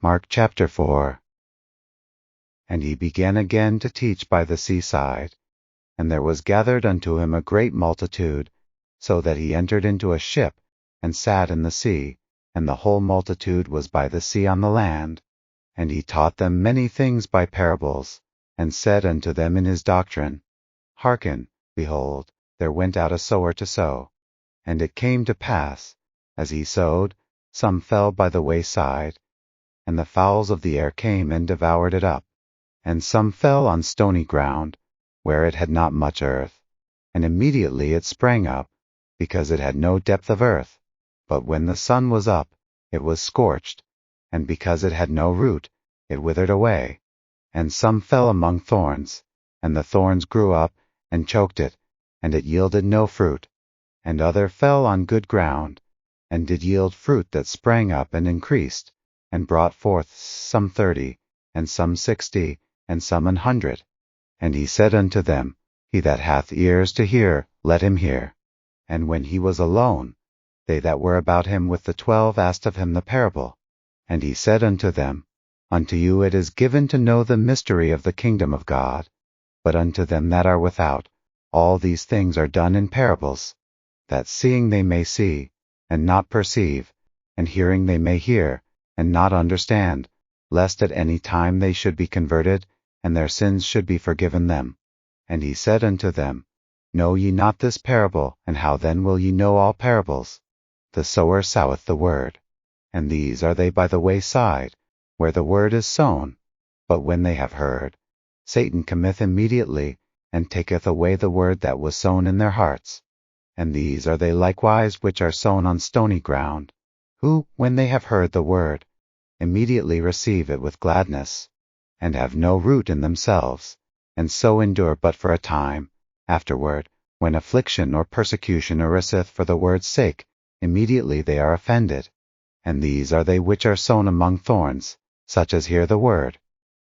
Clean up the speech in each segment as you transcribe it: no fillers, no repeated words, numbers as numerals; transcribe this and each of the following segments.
Mark chapter 4. And he began again to teach by the seaside, and there was gathered unto him a great multitude, so that he entered into a ship, and sat in the sea, and the whole multitude was by the sea on the land. And he taught them many things by parables, and said unto them in his doctrine, Hearken, behold, there went out a sower to sow. And it came to pass, as he sowed, some fell by the wayside, and the fowls of the air came and devoured it up. And some fell on stony ground, where it had not much earth, and immediately it sprang up, because it had no depth of earth. But when the sun was up, it was scorched, and because it had no root, it withered away. And some fell among thorns, and the thorns grew up, and choked it, and it yielded no fruit. And other fell on good ground, and did yield fruit that sprang up and increased, and brought forth some 30, and some 60, and some 100. And he said unto them, He that hath ears to hear, let him hear. And when he was alone, they that were about him with the 12 asked of him the parable. And he said unto them, Unto you it is given to know the mystery of the kingdom of God, but unto them that are without, all these things are done in parables, that seeing they may see, and not perceive, and hearing they may hear, and not understand, lest at any time they should be converted, and their sins should be forgiven them. And he said unto them, Know ye not this parable, and how then will ye know all parables? The sower soweth the word. And these are they by the wayside, where the word is sown. But when they have heard, Satan cometh immediately, and taketh away the word that was sown in their hearts. And these are they likewise which are sown on stony ground, who, when they have heard the word, immediately receive it with gladness, and have no root in themselves, and so endure but for a time. Afterward, when affliction or persecution ariseth for the word's sake, immediately they are offended. And these are they which are sown among thorns, such as hear the word,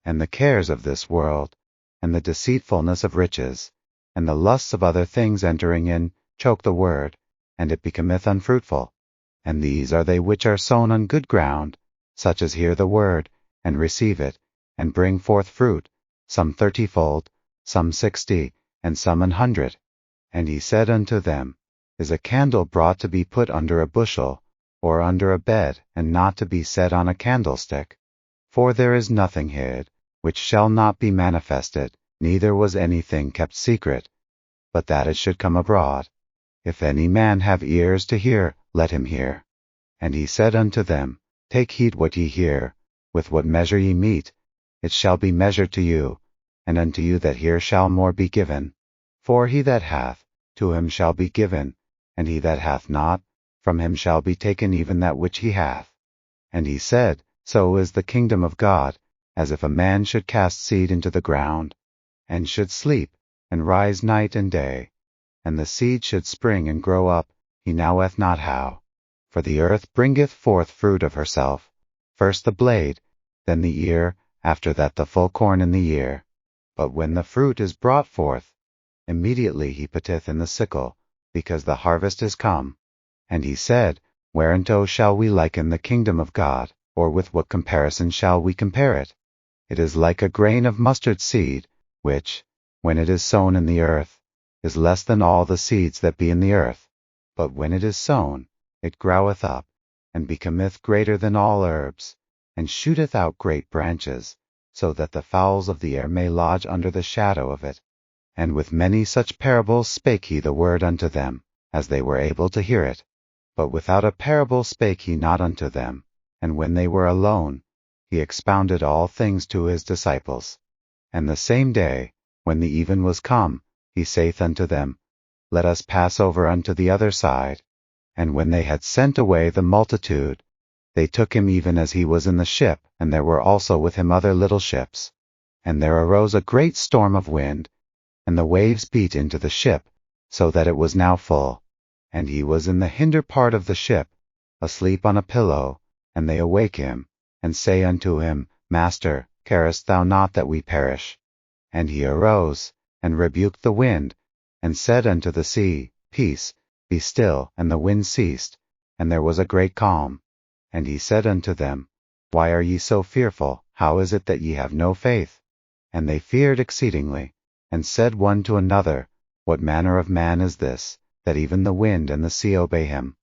and the cares of this world, and the deceitfulness of riches, and the lusts of other things entering in, choke the word, and it becometh unfruitful. And these are they which are sown on good ground, such as hear the word, and receive it, and bring forth fruit, some 30-fold, some 60, and some 100. And he said unto them, Is a candle brought to be put under a bushel, or under a bed, and not to be set on a candlestick? For there is nothing hid, which shall not be manifested, neither was anything kept secret, but that it should come abroad. If any man have ears to hear, let him hear. And he said unto them, Take heed what ye hear, with what measure ye mete, it shall be measured to you, and unto you that hear shall more be given. For he that hath, to him shall be given, and he that hath not, from him shall be taken even that which he hath. And he said, So is the kingdom of God, as if a man should cast seed into the ground, and should sleep, and rise night and day, and the seed should spring and grow up, he knoweth not how. For the earth bringeth forth fruit of herself, first the blade, then the ear, after that the full corn in the ear. But when the fruit is brought forth, immediately he putteth in the sickle, because the harvest is come. And he said, Whereunto shall we liken the kingdom of God, or with what comparison shall we compare it? It is like a grain of mustard seed, which, when it is sown in the earth, is less than all the seeds that be in the earth. But when it is sown, it groweth up, and becometh greater than all herbs, and shooteth out great branches, so that the fowls of the air may lodge under the shadow of it. And with many such parables spake he the word unto them, as they were able to hear it. But without a parable spake he not unto them. And when they were alone, he expounded all things to his disciples. And the same day, when the even was come, he saith unto them, Let us pass over unto the other side. And when they had sent away the multitude, they took him even as he was in the ship, and there were also with him other little ships. And there arose a great storm of wind, and the waves beat into the ship, so that it was now full. And he was in the hinder part of the ship, asleep on a pillow, and they awake him, and say unto him, Master, carest thou not that we perish? And he arose, and rebuked the wind, and said unto the sea, Peace, be still. And the wind ceased, and there was a great calm. And he said unto them, Why are ye so fearful? How is it that ye have no faith? And they feared exceedingly, and said one to another, What manner of man is this, that even the wind and the sea obey him?